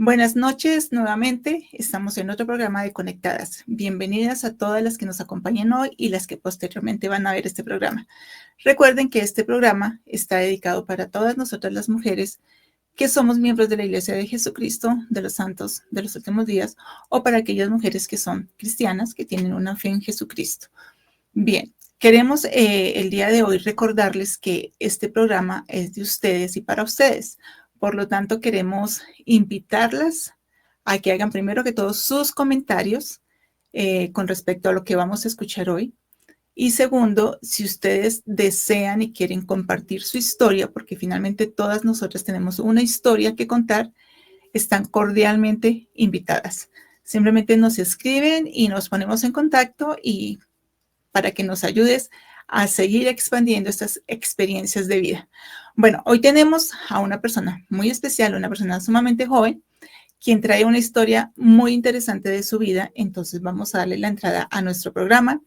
Buenas noches, nuevamente estamos en otro programa de Conectadas. Bienvenidas a todas las que nos acompañan hoy y las que posteriormente van a ver este programa. Recuerden que este programa está dedicado para todas nosotras las mujeres que somos miembros de la Iglesia de Jesucristo, de los Santos de los Últimos Días, o para aquellas mujeres que son cristianas, que tienen una fe en Jesucristo. Bien, queremos el día de hoy recordarles que este programa es de ustedes y para ustedes. Por lo tanto, queremos invitarlas a que hagan primero que todo sus comentarios con respecto a lo que vamos a escuchar hoy. Y segundo, si ustedes desean y quieren compartir su historia, porque finalmente todas nosotras tenemos una historia que contar, están cordialmente invitadas. Simplemente nos escriben y nos ponemos en contacto y para que nos ayudes a seguir expandiendo estas experiencias de vida. Bueno, hoy tenemos a una persona muy especial, una persona sumamente joven, quien trae una historia muy interesante de su vida. Entonces vamos a darle la entrada a nuestro programa.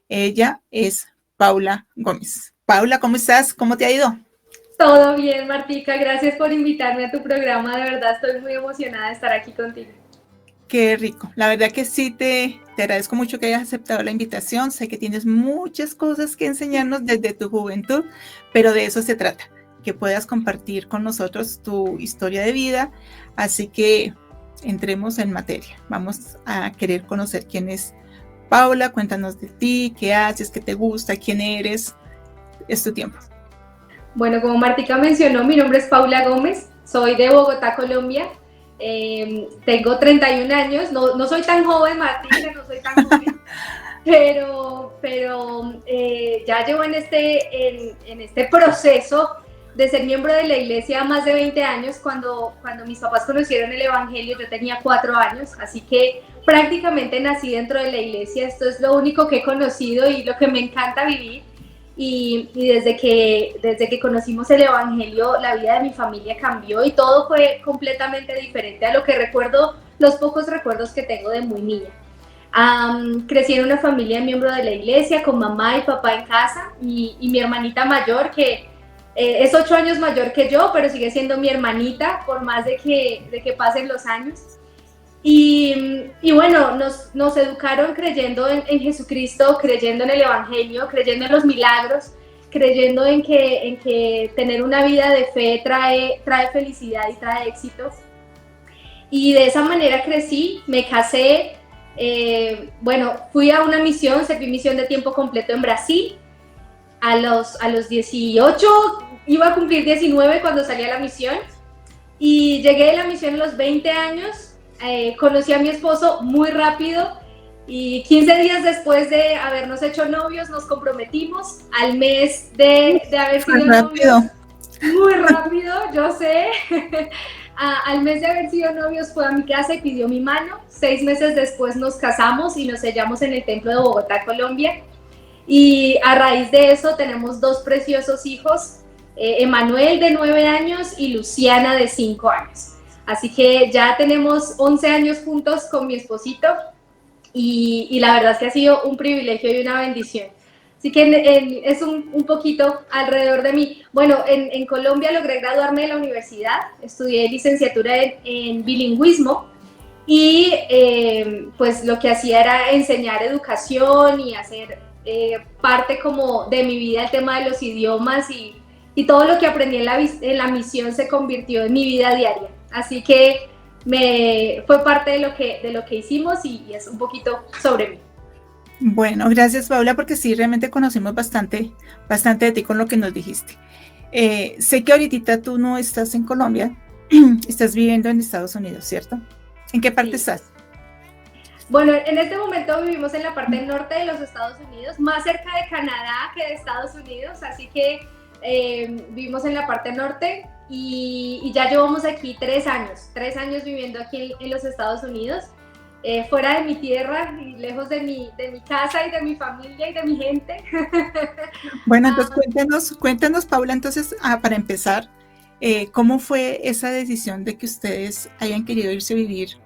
Ella es Paula Gómez. Paula, ¿cómo estás? ¿Cómo te ha ido? Todo bien, Martica. Gracias por invitarme a tu programa. De verdad, estoy muy emocionada de estar aquí contigo. Qué rico. La verdad que sí, te agradezco mucho que hayas aceptado la invitación. Sé que tienes muchas cosas que enseñarnos desde tu juventud, pero de eso se trata, que puedas compartir con nosotros tu historia de vida. Así que entremos en materia. Vamos a querer conocer quién es Paula. Cuéntanos de ti, qué haces, qué te gusta, quién eres. Es tu tiempo. Bueno, como Martica mencionó, mi nombre es Paula Gómez. Soy de Bogotá, Colombia. Tengo 31 años. No soy tan joven, Martica, no soy tan joven. pero ya llevo en este proceso de ser miembro de la iglesia más de 20 años. Cuando mis papás conocieron el evangelio, yo tenía 4 años, así que prácticamente nací dentro de la iglesia. Esto es lo único que he conocido y lo que me encanta vivir. Y desde que conocimos el evangelio, la vida de mi familia cambió y todo fue completamente diferente a lo que recuerdo, los pocos recuerdos que tengo de muy niña. Crecí en una familia miembro de la iglesia, con mamá y papá en casa, y mi hermanita mayor, que es 8 años mayor que yo, pero sigue siendo mi hermanita por más de que pasen los años. Y bueno, nos educaron creyendo en Jesucristo, creyendo en el evangelio, creyendo en los milagros, creyendo en que tener una vida de fe trae felicidad y trae éxito. Y de esa manera crecí, me casé. Bueno, fui a una misión, serví misión de tiempo completo en Brasil. A los 18, iba a cumplir 19 cuando salí a la misión. Y llegué de la misión a los 20 años. Conocí a mi esposo muy rápido y 15 días después de habernos hecho novios nos comprometimos. Al mes de haber sido novios, muy rápido, yo sé. Al mes de haber sido novios fue a mi casa y pidió mi mano. 6 meses después nos casamos y nos sellamos en el templo de Bogotá, Colombia. Y a raíz de eso tenemos 2 preciosos hijos, Emanuel de 9 años y Luciana de 5 años. Así que ya tenemos 11 años juntos con mi esposito y la verdad es que ha sido un privilegio y una bendición. Así que es un poquito alrededor de mí. Bueno, en Colombia logré graduarme de la universidad, estudié licenciatura en bilingüismo y pues lo que hacía era enseñar educación y hacer parte como de mi vida el tema de los idiomas y todo lo que aprendí en la misión se convirtió en mi vida diaria. Así que fue parte de lo que hicimos y es un poquito sobre mí. Bueno, gracias Paula, porque sí, realmente conocimos bastante de ti con lo que nos dijiste. Sé que ahorita tú no estás en Colombia, estás viviendo en Estados Unidos, ¿cierto? ¿En qué parte estás? Bueno, en este momento vivimos en la parte norte de los Estados Unidos, más cerca de Canadá que de Estados Unidos, así que vivimos en la parte norte y ya llevamos aquí 3 años viviendo aquí en los Estados Unidos, fuera de mi tierra y lejos de mi casa y de mi familia y de mi gente. Bueno, entonces cuéntanos Paula, entonces para empezar, ¿cómo fue esa decisión de que ustedes hayan querido irse a vivir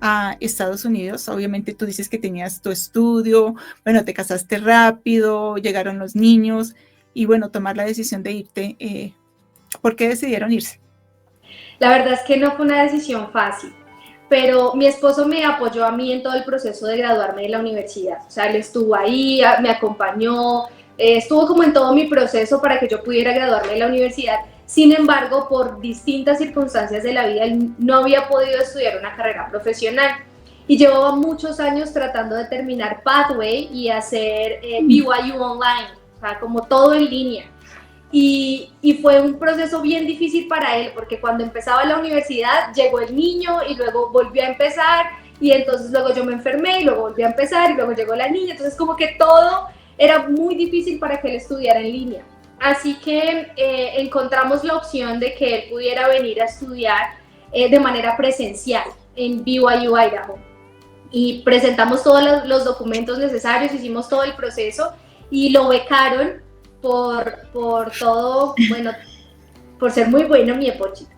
a Estados Unidos? Obviamente tú dices que tenías tu estudio, bueno, te casaste rápido, llegaron los niños y bueno, tomar la decisión de irte. ¿Por qué decidieron irse? La verdad es que no fue una decisión fácil. pero mi esposo me apoyó a mí en todo el proceso de graduarme de la universidad. O sea, él estuvo ahí, me acompañó, estuvo como en todo mi proceso para que yo pudiera graduarme de la universidad. Sin embargo, por distintas circunstancias de la vida, él no había podido estudiar una carrera profesional y llevaba muchos años tratando de terminar Pathway y hacer BYU online, o sea, como todo en línea. Y fue un proceso bien difícil para él, porque cuando empezaba la universidad llegó el niño y luego volvió a empezar, y entonces luego yo me enfermé y luego volví a empezar y luego llegó la niña, entonces como que todo era muy difícil para que él estudiara en línea. Así que encontramos la opción de que él pudiera venir a estudiar de manera presencial en BYU Idaho. Y presentamos todos los documentos necesarios, hicimos todo el proceso y lo becaron por todo, bueno, por ser muy bueno mi epochito.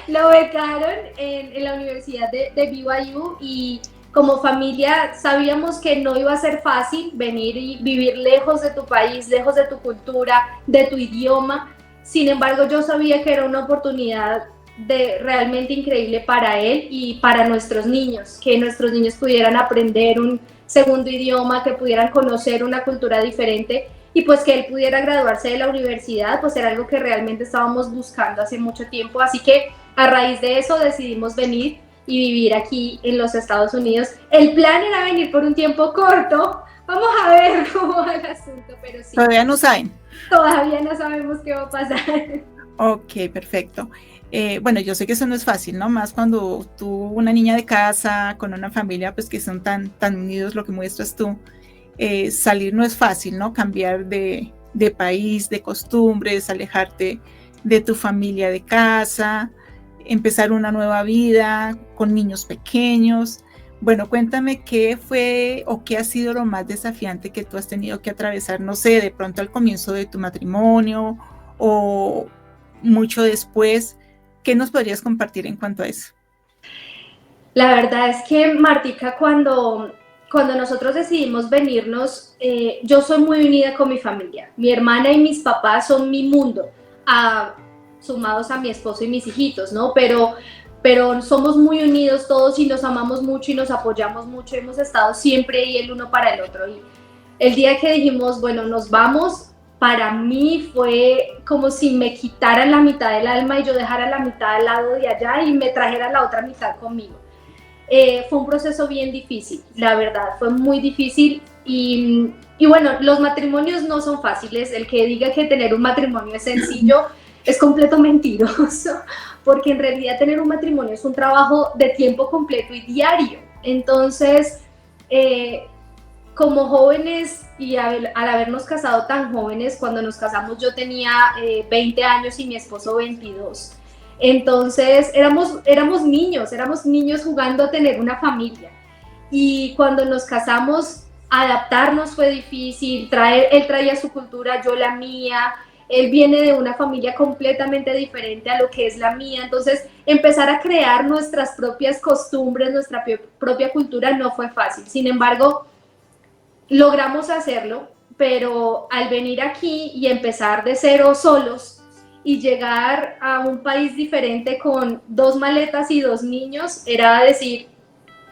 Lo becaron en la Universidad de BYU y como familia sabíamos que no iba a ser fácil venir y vivir lejos de tu país, lejos de tu cultura, de tu idioma. Sin embargo, yo sabía que era una oportunidad realmente increíble para él y para nuestros niños, que nuestros niños pudieran aprender un segundo idioma, que pudieran conocer una cultura diferente y pues que él pudiera graduarse de la universidad, pues era algo que realmente estábamos buscando hace mucho tiempo. Así que a raíz de eso decidimos venir y vivir aquí en los Estados Unidos. El plan era venir por un tiempo corto, vamos a ver cómo va el asunto, pero sí. Todavía no saben. Todavía no sabemos qué va a pasar. Ok, perfecto. Bueno, yo sé que eso no es fácil, ¿no? Más cuando tú, una niña de casa, con una familia, pues que son tan unidos, lo que muestras tú, salir no es fácil, ¿no? Cambiar de país, de costumbres, alejarte de tu familia de casa, empezar una nueva vida con niños pequeños. Bueno, cuéntame qué fue o qué ha sido lo más desafiante que tú has tenido que atravesar, no sé, de pronto al comienzo de tu matrimonio o mucho después. ¿Qué nos podrías compartir en cuanto a eso? La verdad es que, Martica, cuando nosotros decidimos venirnos, yo soy muy unida con mi familia. Mi hermana y mis papás son mi mundo, sumados a mi esposo y mis hijitos, ¿no? Pero somos muy unidos todos y nos amamos mucho y nos apoyamos mucho. Hemos estado siempre ahí el uno para el otro. Y el día que dijimos, bueno, nos vamos, para mí fue como si me quitaran la mitad del alma y yo dejara la mitad al lado de allá y me trajera la otra mitad conmigo. Fue un proceso bien difícil, la verdad, fue muy difícil y bueno, los matrimonios no son fáciles. El que diga que tener un matrimonio es sencillo es completo mentiroso, porque en realidad tener un matrimonio es un trabajo de tiempo completo y diario. Entonces, como jóvenes y al habernos casado tan jóvenes, cuando nos casamos yo tenía 20 años y mi esposo 22. Entonces éramos niños jugando a tener una familia. Y cuando nos casamos, adaptarnos fue difícil. Él traía su cultura, yo la mía. Él viene de una familia completamente diferente a lo que es la mía. Entonces, empezar a crear nuestras propias costumbres, nuestra propia cultura no fue fácil. Sin embargo, logramos hacerlo, pero al venir aquí y empezar de cero solos y llegar a un país diferente con 2 maletas y 2 niños, era decir,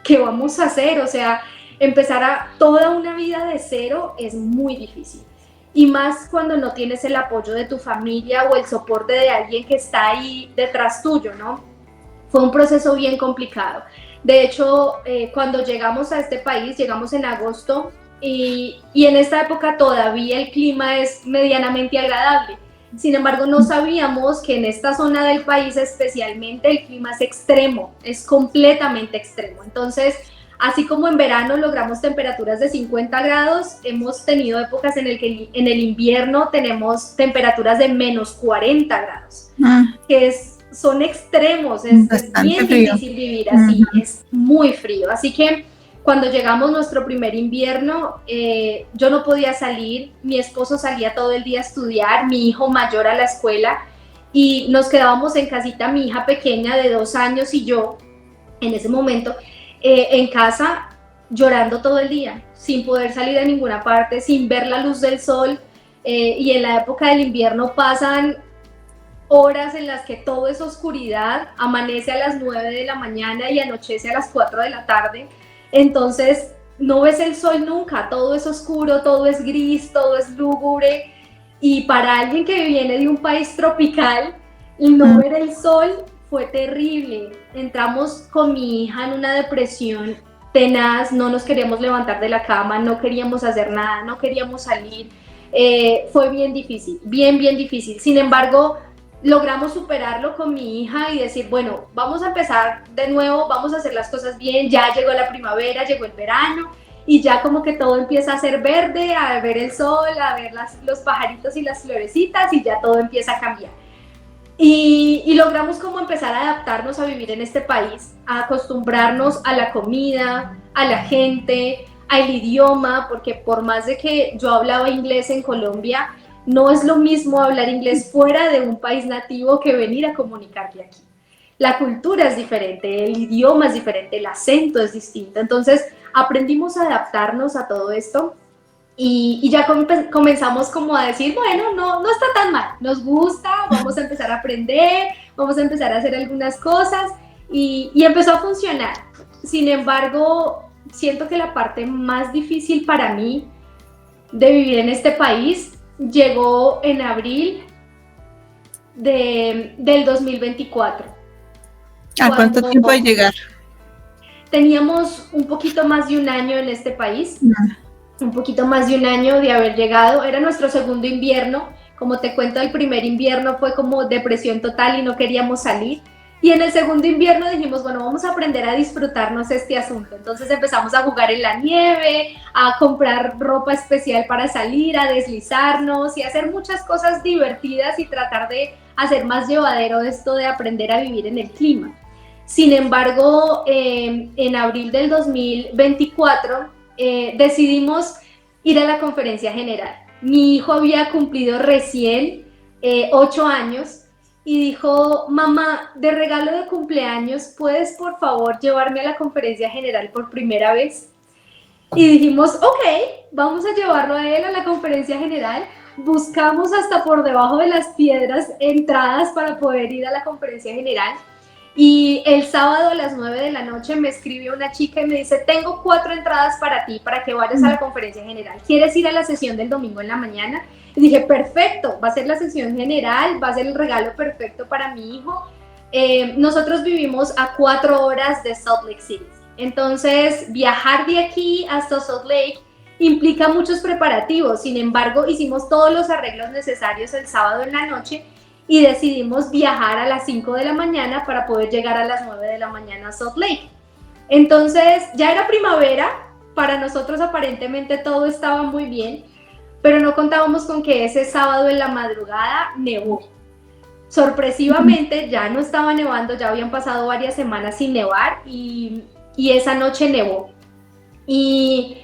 ¿qué vamos a hacer? O sea, empezar toda una vida de cero es muy difícil. Y más cuando no tienes el apoyo de tu familia o el soporte de alguien que está ahí detrás tuyo, ¿no? Fue un proceso bien complicado. De hecho, cuando llegamos a este país, llegamos en agosto y en esta época todavía el clima es medianamente agradable. Sin embargo, no sabíamos que en esta zona del país especialmente el clima es extremo, es completamente extremo. Entonces, así como en verano logramos temperaturas de 50 grados, hemos tenido épocas en el que en el invierno tenemos temperaturas de menos 40 grados, que son extremos, es bien difícil vivir así, es muy frío. Así que cuando llegamos nuestro primer invierno, yo no podía salir, mi esposo salía todo el día a estudiar, mi hijo mayor a la escuela, y nos quedábamos en casita, mi hija pequeña de 2 años y yo, en ese momento, en casa, llorando todo el día, sin poder salir a ninguna parte, sin ver la luz del sol, y en la época del invierno pasan horas en las que todo es oscuridad, amanece a las 9 de la mañana y anochece a las 4 de la tarde, entonces no ves el sol nunca, todo es oscuro, todo es gris, todo es lúgubre, y para alguien que viene de un país tropical, no ver el sol fue terrible. Entramos con mi hija en una depresión tenaz, no nos queríamos levantar de la cama, no queríamos hacer nada, no queríamos salir. Fue bien difícil, bien difícil. Sin embargo, logramos superarlo con mi hija y decir, bueno, vamos a empezar de nuevo, vamos a hacer las cosas bien, ya llegó la primavera, llegó el verano y ya como que todo empieza a ser verde, a ver el sol, a ver los pajaritos y las florecitas y ya todo empieza a cambiar. Y logramos como empezar a adaptarnos a vivir en este país, a acostumbrarnos a la comida, a la gente, al idioma, porque por más de que yo hablaba inglés en Colombia, no es lo mismo hablar inglés fuera de un país nativo que venir a comunicarte aquí. La cultura es diferente, el idioma es diferente, el acento es distinto. Entonces aprendimos a adaptarnos a todo esto y ya comenzamos como a decir, bueno, no está tan mal, nos gusta, vamos a empezar a aprender, vamos a empezar a hacer algunas cosas y empezó a funcionar. Sin embargo, siento que la parte más difícil para mí de vivir en este país llegó en abril del 2024. ¿A cuánto tiempo de llegar? Teníamos un poquito más de un año en este país, un poquito más de un año de haber llegado. Era nuestro segundo invierno. Como te cuento, el primer invierno fue como depresión total y no queríamos salir. Y en el segundo invierno dijimos, bueno, vamos a aprender a disfrutarnos este asunto. Entonces empezamos a jugar en la nieve, a comprar ropa especial para salir, a deslizarnos y a hacer muchas cosas divertidas y tratar de hacer más llevadero esto de aprender a vivir en el clima. Sin embargo, en abril del 2024 decidimos ir a la conferencia general. Mi hijo había cumplido recién 8 años. Y dijo, mamá, de regalo de cumpleaños, ¿puedes por favor llevarme a la conferencia general por primera vez? Y dijimos, ok, vamos a llevarlo a él a la conferencia general. Buscamos hasta por debajo de las piedras entradas para poder ir a la conferencia general. Y el sábado a las 9 de la noche me escribió una chica y me dice, tengo 4 entradas para ti, para que vayas a la conferencia general. ¿Quieres ir a la sesión del domingo en la mañana? Y dije, perfecto, va a ser la sesión general, va a ser el regalo perfecto para mi hijo. Nosotros vivimos a 4 horas de Salt Lake City. Entonces, viajar de aquí hasta Salt Lake implica muchos preparativos. Sin embargo, hicimos todos los arreglos necesarios el sábado en la noche y decidimos viajar a las 5 de la mañana para poder llegar a las 9 de la mañana a Salt Lake. Entonces, ya era primavera, para nosotros aparentemente todo estaba muy bien, pero no contábamos con que ese sábado en la madrugada nevó. Sorpresivamente ya no estaba nevando, ya habían pasado varias semanas sin nevar y esa noche nevó. Y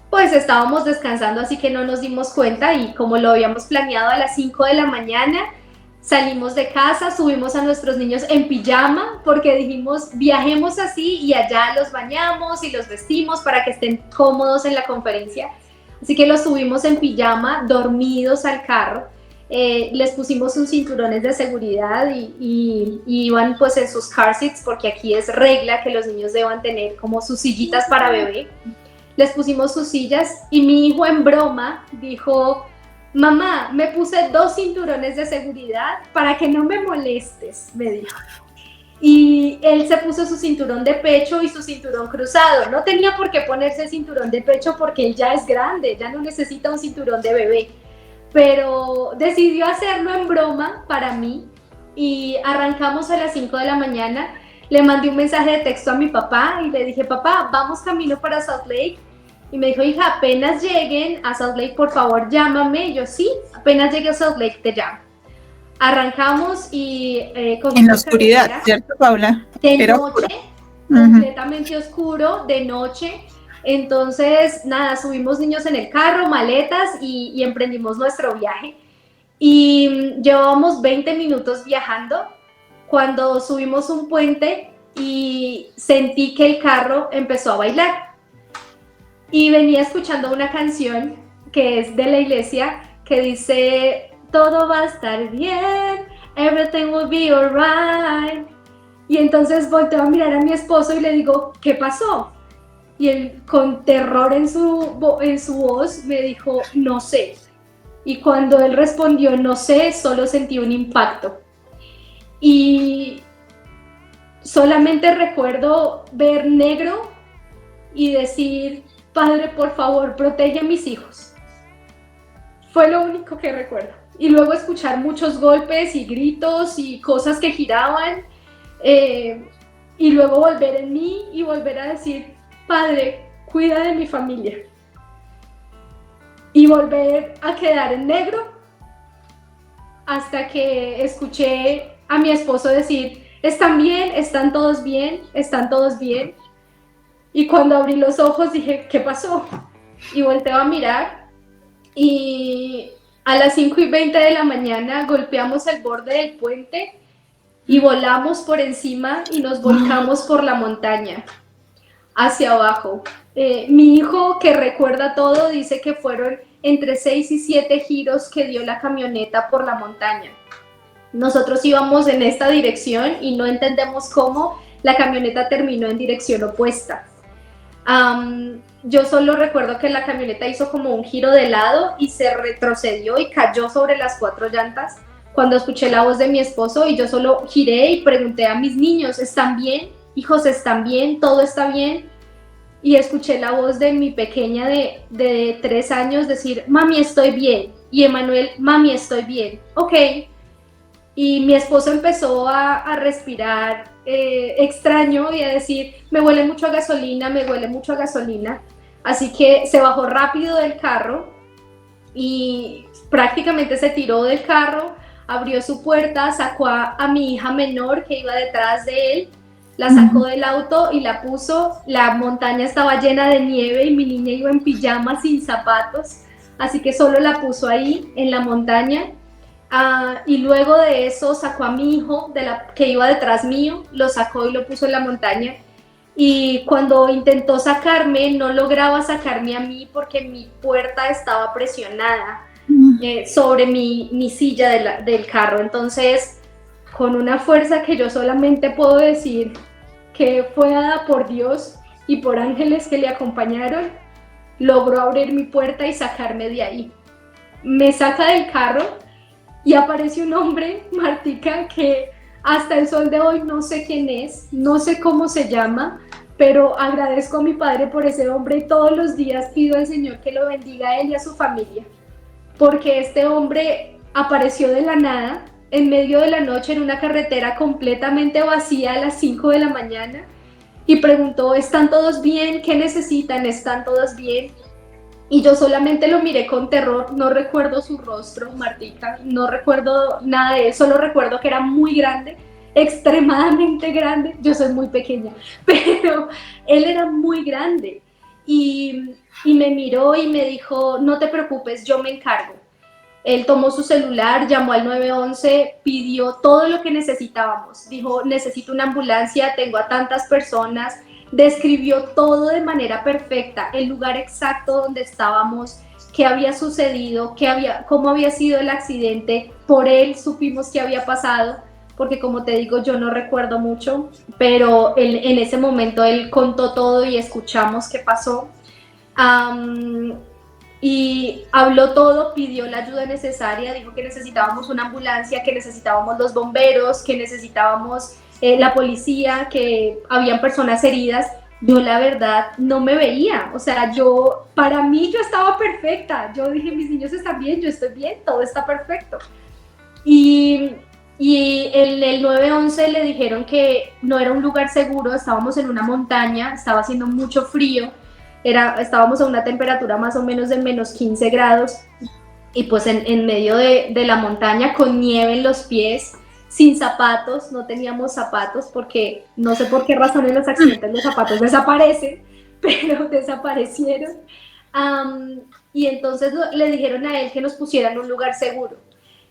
pues estábamos descansando, así que no nos dimos cuenta y como lo habíamos planeado a las 5 de la mañana, salimos de casa, subimos a nuestros niños en pijama porque dijimos viajemos así y allá los bañamos y los vestimos para que estén cómodos en la conferencia. Así que los subimos en pijama, dormidos al carro, les pusimos sus cinturones de seguridad y iban pues en sus car seats porque aquí es regla que los niños deban tener como sus sillitas para bebé. Les pusimos sus sillas y mi hijo en broma dijo, mamá, me puse 2 cinturones de seguridad para que no me molestes, me dijo. Y él se puso su cinturón de pecho y su cinturón cruzado. No tenía por qué ponerse el cinturón de pecho porque él ya es grande, ya no necesita un cinturón de bebé. Pero decidió hacerlo en broma para mí y arrancamos a las 5 de la mañana. Le mandé un mensaje de texto a mi papá y le dije, papá, vamos camino para Salt Lake. Y me dijo, hija, apenas lleguen a Salt Lake, por favor, llámame. Y yo, sí, apenas llegue a Salt Lake, te llamo. Arrancamos y en la oscuridad, ¿cierto, Paula? De noche, completamente oscuro, de noche. Entonces, nada, subimos niños en el carro, maletas y emprendimos nuestro viaje. Y llevábamos 20 minutos viajando cuando subimos un puente y sentí que el carro empezó a bailar. Y venía escuchando una canción que es de la iglesia que dice, todo va a estar bien, everything will be alright. Y entonces volteo a mirar a mi esposo y le digo, ¿qué pasó? Y él, con terror en su voz, me dijo, no sé. Y cuando él respondió, no sé, solo sentí un impacto. Y solamente recuerdo ver negro y decir, Padre, por favor, protege a mis hijos. Fue lo único que recuerdo. Y luego escuchar muchos golpes y gritos y cosas que giraban. Y luego volver en mí y volver a decir, Padre, cuida de mi familia. Y volver a quedar en negro hasta que escuché a mi esposo decir, ¿están bien? ¿Están todos bien? ¿Están todos bien? Y cuando abrí los ojos dije, ¿qué pasó? Y volteo a mirar y a las 5:20 de la mañana golpeamos el borde del puente y volamos por encima y nos volcamos por la montaña hacia abajo. Mi hijo, que recuerda todo, dice que fueron entre 6 y 7 giros que dio la camioneta por la montaña. Nosotros íbamos en esta dirección y no entendemos cómo la camioneta terminó en dirección opuesta. Yo solo recuerdo que la camioneta hizo como un giro de lado y se retrocedió y cayó sobre las 4 llantas cuando escuché la voz de mi esposo, y yo solo giré y pregunté a mis niños, ¿están bien? Hijos, ¿están bien? ¿Todo está bien? Y escuché la voz de mi pequeña de 3 años decir, mami, estoy bien. Y Emanuel, mami, estoy bien. Ok. Y mi esposo empezó a respirar extraño y a decir, me huele mucho a gasolina, me huele mucho a gasolina. Así que se bajó rápido del carro y prácticamente se tiró del carro, abrió su puerta, sacó a mi hija menor que iba detrás de él, la sacó del auto y la puso. La montaña estaba llena de nieve y mi niña iba en pijama sin zapatos, así que solo la puso ahí en la montaña. Y luego de eso sacó a mi hijo que iba detrás mío, lo sacó y lo puso en la montaña. Y cuando intentó sacarme, no lograba sacarme a mí porque mi puerta estaba presionada sobre mi silla del carro. Entonces, con una fuerza que yo solamente puedo decir que fue dada por Dios y por ángeles que le acompañaron, logró abrir mi puerta y sacarme de ahí. Me saca del carro y aparece un hombre, Martica, que hasta el sol de hoy no sé quién es, no sé cómo se llama, pero agradezco a mi padre por ese hombre y todos los días pido al Señor que lo bendiga a él y a su familia, porque este hombre apareció de la nada, en medio de la noche, en una carretera completamente vacía a las 5 de la mañana, y preguntó, ¿están todos bien? ¿Qué necesitan? ¿Están todos bien? Y yo solamente lo miré con terror, no recuerdo su rostro, Martica, no recuerdo nada de él, solo recuerdo que era muy grande, extremadamente grande. Yo soy muy pequeña, pero él era muy grande y me miró y me dijo, no te preocupes, yo me encargo. Él tomó su celular, llamó al 911, pidió todo lo que necesitábamos, dijo, necesito una ambulancia, tengo a tantas personas. Describió todo de manera perfecta, el lugar exacto donde estábamos, qué había sucedido, cómo había sido el accidente. Por él supimos qué había pasado, porque como te digo, yo no recuerdo mucho, pero en ese momento él contó todo y escuchamos qué pasó. Y habló todo, pidió la ayuda necesaria, dijo que necesitábamos una ambulancia, que necesitábamos los bomberos, que necesitábamos la policía, que habían personas heridas. Yo la verdad no me veía, o sea, para mí yo estaba perfecta, yo dije, mis niños están bien, yo estoy bien, todo está perfecto. Y en el 911 le dijeron que no era un lugar seguro, estábamos en una montaña, estaba haciendo mucho frío, estábamos a una temperatura más o menos de menos 15 grados, y pues en medio de la montaña con nieve en los pies, sin zapatos, no teníamos zapatos porque no sé por qué razón en los accidentes los zapatos desaparecen, pero desaparecieron. Y entonces le dijeron a él que nos pusieran en un lugar seguro.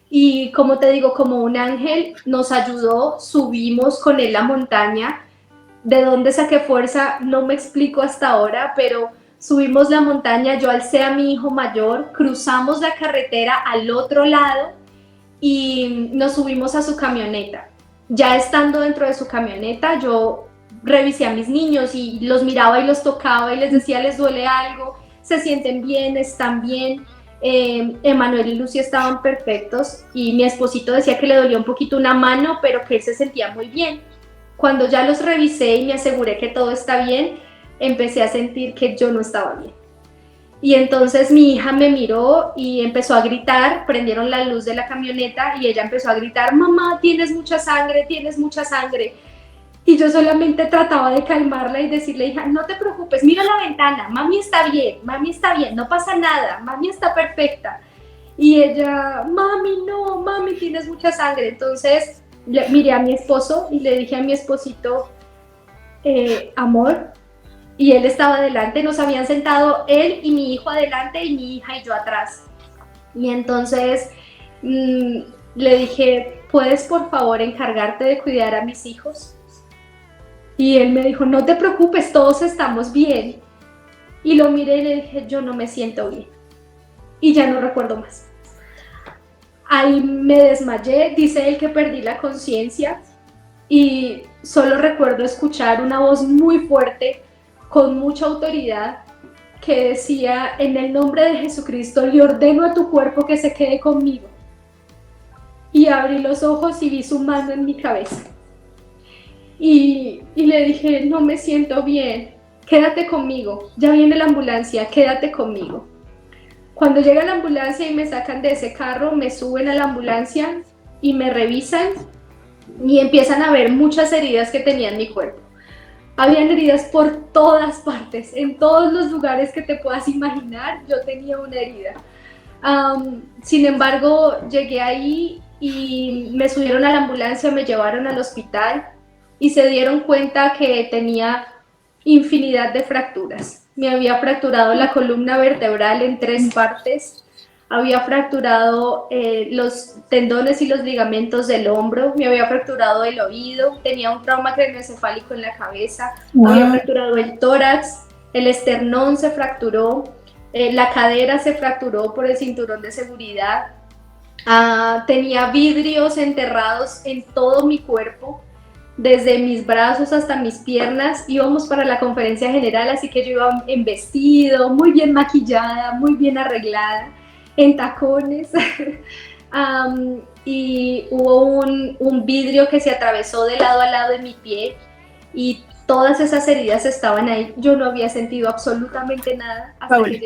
Y como te digo, como un ángel nos ayudó, subimos con él la montaña. ¿De dónde saqué fuerza? No me explico hasta ahora, pero subimos la montaña, yo alcé a mi hijo mayor, cruzamos la carretera al otro lado y nos subimos a su camioneta. Ya estando dentro de su camioneta, yo revisé a mis niños y los miraba y los tocaba y les decía, ¿les duele algo? ¿Se sienten bien? ¿Están bien? Emanuel y Lucy estaban perfectos y mi esposito decía que le dolía un poquito una mano, pero que él se sentía muy bien. Cuando ya los revisé y me aseguré que todo está bien, empecé a sentir que yo no estaba bien. Y entonces mi hija me miró y empezó a gritar, prendieron la luz de la camioneta y ella empezó a gritar, mamá, tienes mucha sangre, tienes mucha sangre. Y yo solamente trataba de calmarla y decirle, hija, no te preocupes, mira la ventana, mami está bien, no pasa nada, mami está perfecta. Y ella, mami, no, mami, tienes mucha sangre. Entonces miré a mi esposo y le dije a mi esposito, amor, y él estaba adelante, nos habían sentado él y mi hijo adelante y mi hija y yo atrás. Y entonces le dije, ¿puedes por favor encargarte de cuidar a mis hijos? Y él me dijo, no te preocupes, todos estamos bien. Y lo miré y le dije, yo no me siento bien. Y ya no recuerdo más. Ahí me desmayé, dice él que perdí la conciencia y solo recuerdo escuchar una voz muy fuerte, con mucha autoridad, que decía, en el nombre de Jesucristo, le ordeno a tu cuerpo que se quede conmigo. Y abrí los ojos y vi su mano en mi cabeza. Y le dije, no me siento bien, quédate conmigo, ya viene la ambulancia, quédate conmigo. Cuando llega la ambulancia y me sacan de ese carro, me suben a la ambulancia y me revisan y empiezan a ver muchas heridas que tenía en mi cuerpo. Habían heridas por todas partes, en todos los lugares que te puedas imaginar, yo tenía una herida. Sin embargo, llegué ahí y me subieron a la ambulancia, me llevaron al hospital y se dieron cuenta que tenía infinidad de fracturas. Me había fracturado la columna vertebral en 3 partes, había fracturado los tendones y los ligamentos del hombro, me había fracturado el oído, tenía un trauma craneoencefálico en la cabeza, había fracturado el tórax, el esternón se fracturó, la cadera se fracturó por el cinturón de seguridad, tenía vidrios enterrados en todo mi cuerpo, desde mis brazos hasta mis piernas. Íbamos para la conferencia general, así que yo iba en vestido, muy bien maquillada, muy bien arreglada, en tacones. Y hubo un vidrio que se atravesó de lado a lado de mi pie y todas esas heridas estaban ahí. Yo no había sentido absolutamente nada. Paula,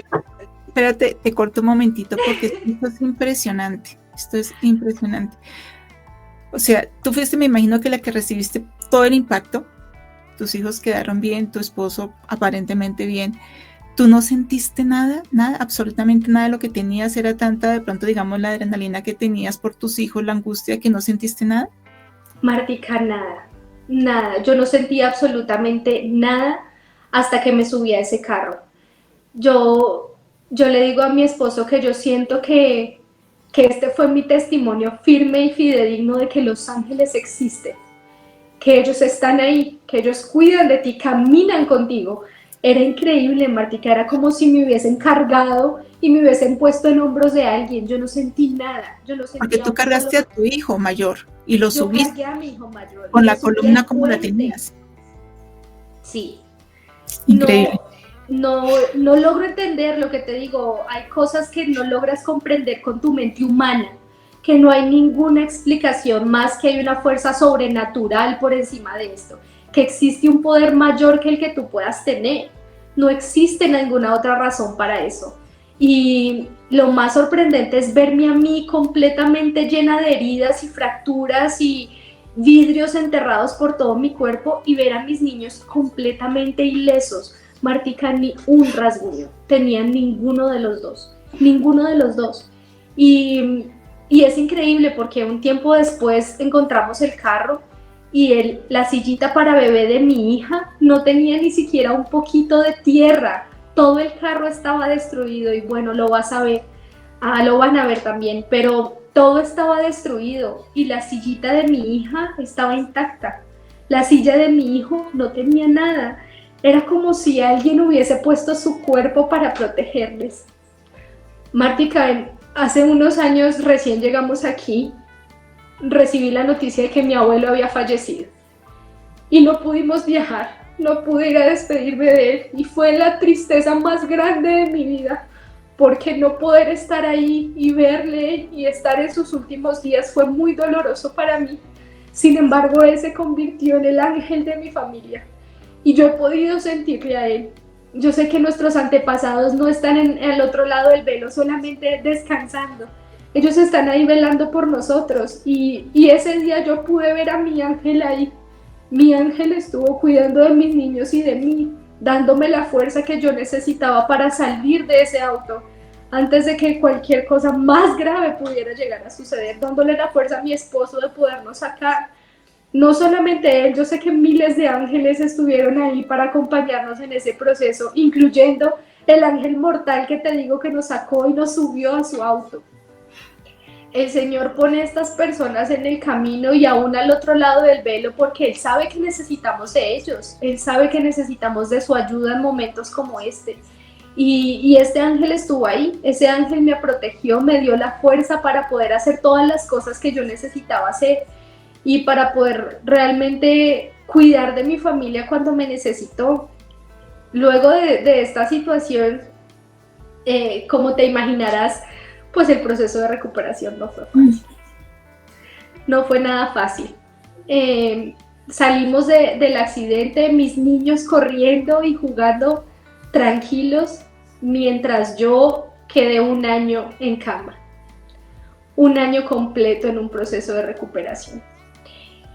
espérate, te corto un momentito porque esto es impresionante. Esto es impresionante. O sea, tú fuiste, me imagino que la que recibiste todo el impacto, tus hijos quedaron bien, tu esposo aparentemente bien, ¿tú no sentiste nada, absolutamente nada de lo que tenías? ¿Era tanta, de pronto, digamos, la adrenalina que tenías por tus hijos, la angustia, que no sentiste nada? Martica, nada, yo no sentía absolutamente nada hasta que me subí a ese carro. Yo le digo a mi esposo que yo siento que este fue mi testimonio firme y fidedigno de que los ángeles existen, que ellos están ahí, que ellos cuidan de ti, caminan contigo. Era increíble, Martica, era como si me hubiesen cargado y me hubiesen puesto en hombros de alguien. Yo no sentí nada. Porque tú cargaste a tu hijo mayor y lo subiste. Yo cargué a mi hijo mayor. Con la columna como la tenías. Sí. Increíble. No logro entender lo que te digo. Hay cosas que no logras comprender con tu mente humana, que no hay ninguna explicación más que hay una fuerza sobrenatural por encima de esto, que existe un poder mayor que el que tú puedas tener. No existe ninguna otra razón para eso. Y lo más sorprendente es verme a mí completamente llena de heridas y fracturas y vidrios enterrados por todo mi cuerpo y ver a mis niños completamente ilesos. Martica, ni un rasguño tenían ninguno de los dos. Y es increíble porque un tiempo después encontramos el carro y la sillita para bebé de mi hija no tenía ni siquiera un poquito de tierra. Todo el carro estaba destruido y bueno, lo vas a ver, lo van a ver también, pero todo estaba destruido y la sillita de mi hija estaba intacta. La silla de mi hijo no tenía nada. Era como si alguien hubiese puesto su cuerpo para protegerles. Martica, hace unos años recién llegamos aquí recibí la noticia de que mi abuelo había fallecido y no pudimos viajar, no pude ir a despedirme de él y fue la tristeza más grande de mi vida, porque no poder estar ahí y verle y estar en sus últimos días fue muy doloroso para mí. Sin embargo, él se convirtió en el ángel de mi familia y yo he podido sentirle a él. Yo sé que nuestros antepasados no están en el otro lado del velo solamente descansando. Ellos están ahí velando por nosotros y ese día yo pude ver a mi ángel ahí. Mi ángel estuvo cuidando de mis niños y de mí, dándome la fuerza que yo necesitaba para salir de ese auto antes de que cualquier cosa más grave pudiera llegar a suceder, dándole la fuerza a mi esposo de podernos sacar. No solamente él, yo sé que miles de ángeles estuvieron ahí para acompañarnos en ese proceso, incluyendo el ángel mortal que te digo que nos sacó y nos subió a su auto. El Señor pone a estas personas en el camino y aún al otro lado del velo porque Él sabe que necesitamos de ellos, Él sabe que necesitamos de su ayuda en momentos como este. Y este ángel estuvo ahí, ese ángel me protegió, me dio la fuerza para poder hacer todas las cosas que yo necesitaba hacer y para poder realmente cuidar de mi familia cuando me necesitó. Luego de esta situación, como te imaginarás, pues el proceso de recuperación no fue fácil. No fue nada fácil. Salimos del accidente, mis niños corriendo y jugando tranquilos, mientras yo quedé un año en cama. Un año completo en un proceso de recuperación.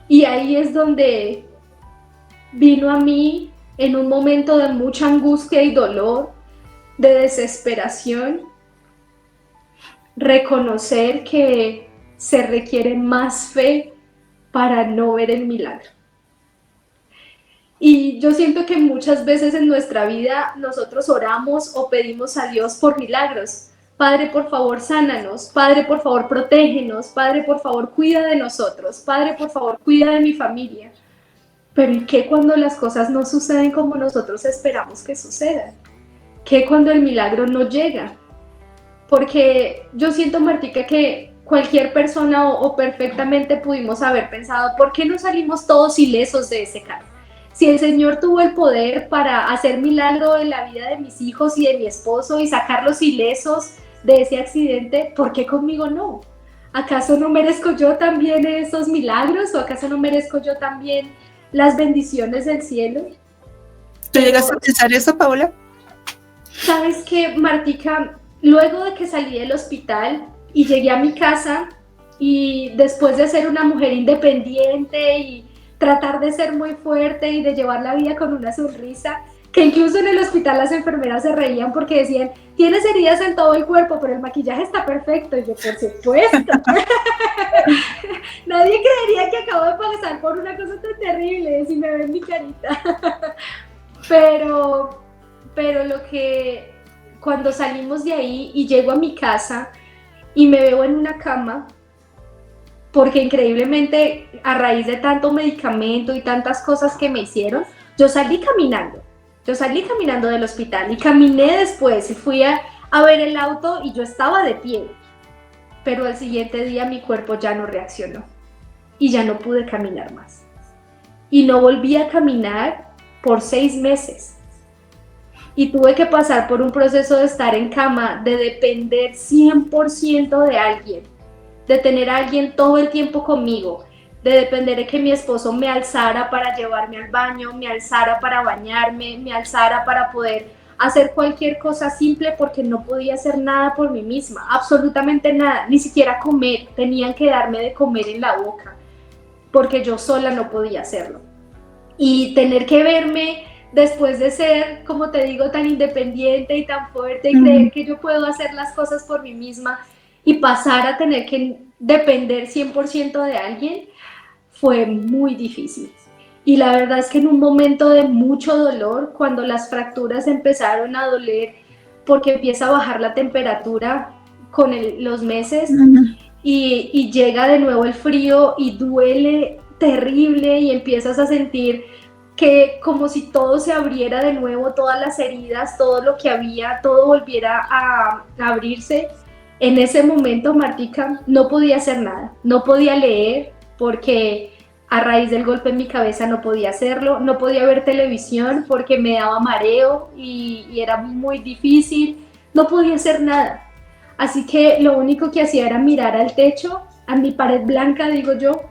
Y ahí es donde vino a mí, en un momento de mucha angustia y dolor, de desesperación, reconocer que se requiere más fe para no ver el milagro. Y yo siento que muchas veces en nuestra vida nosotros oramos o pedimos a Dios por milagros. Padre, por favor, sánanos. Padre, por favor, protégenos. Padre, por favor, cuida de nosotros. Padre, por favor, cuida de mi familia. Pero ¿y qué cuando las cosas no suceden como nosotros esperamos que sucedan? ¿Qué cuando el milagro no llega? Porque yo siento, Martica, que cualquier persona o perfectamente pudimos haber pensado, ¿por qué no salimos todos ilesos de ese carro? Si el Señor tuvo el poder para hacer milagro en la vida de mis hijos y de mi esposo y sacarlos ilesos de ese accidente, ¿por qué conmigo no? ¿Acaso no merezco yo también esos milagros o acaso no merezco yo también las bendiciones del cielo? ¿Tú llegaste a pensar eso, Paula? ¿Sabes qué, Martica? Luego de que salí del hospital y llegué a mi casa y después de ser una mujer independiente y tratar de ser muy fuerte y de llevar la vida con una sonrisa, que incluso en el hospital las enfermeras se reían porque decían, tienes heridas en todo el cuerpo, pero el maquillaje está perfecto. Y yo, por supuesto. Nadie creería que acabo de pasar por una cosa tan terrible si me ven mi carita. Pero lo que, cuando salimos de ahí y llego a mi casa y me veo en una cama, porque increíblemente a raíz de tanto medicamento y tantas cosas que me hicieron, yo salí caminando del hospital y caminé después y fui a ver el auto y yo estaba de pie, pero al siguiente día mi cuerpo ya no reaccionó y ya no pude caminar más y no volví a caminar por 6 meses. Y tuve que pasar por un proceso de estar en cama, de depender 100% de alguien, de tener a alguien todo el tiempo conmigo, de depender de que mi esposo me alzara para llevarme al baño, me alzara para bañarme, me alzara para poder hacer cualquier cosa simple porque no podía hacer nada por mí misma, absolutamente nada, ni siquiera comer, tenían que darme de comer en la boca, porque yo sola no podía hacerlo. Y tener que verme después de ser, como te digo, tan independiente y tan fuerte y creer que yo puedo hacer las cosas por mí misma y pasar a tener que depender 100% de alguien, fue muy difícil. Y la verdad es que en un momento de mucho dolor, cuando las fracturas empezaron a doler porque empieza a bajar la temperatura con los meses y llega de nuevo el frío y duele terrible y empiezas a sentir que como si todo se abriera de nuevo, todas las heridas, todo lo que había, todo volviera a abrirse. En ese momento, Martica, no podía hacer nada, no podía leer porque a raíz del golpe en mi cabeza no podía hacerlo, no podía ver televisión porque me daba mareo y era muy difícil, no podía hacer nada. Así que lo único que hacía era mirar al techo, a mi pared blanca, digo yo,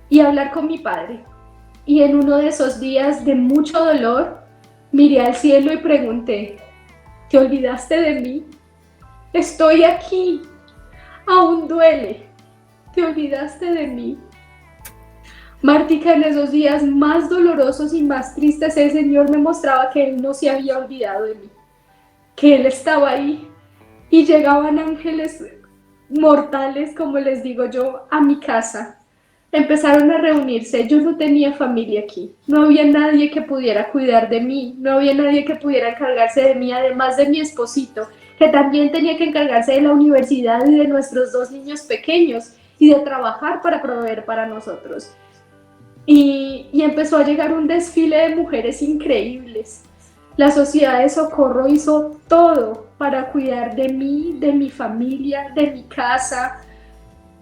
y hablar con mi padre. Y en uno de esos días de mucho dolor, miré al cielo y pregunté, ¿te olvidaste de mí? Estoy aquí, aún duele, ¿te olvidaste de mí? Martica, en esos días más dolorosos y más tristes, el Señor me mostraba que Él no se había olvidado de mí, que Él estaba ahí y llegaban ángeles mortales, como les digo yo, a mi casa. Empezaron a reunirse, yo no tenía familia aquí, no había nadie que pudiera cuidar de mí, no había nadie que pudiera encargarse de mí, además de mi esposito, que también tenía que encargarse de la universidad y de nuestros 2 niños pequeños y de trabajar para proveer para nosotros. Y empezó a llegar un desfile de mujeres increíbles. La Sociedad de Socorro hizo todo para cuidar de mí, de mi familia, de mi casa.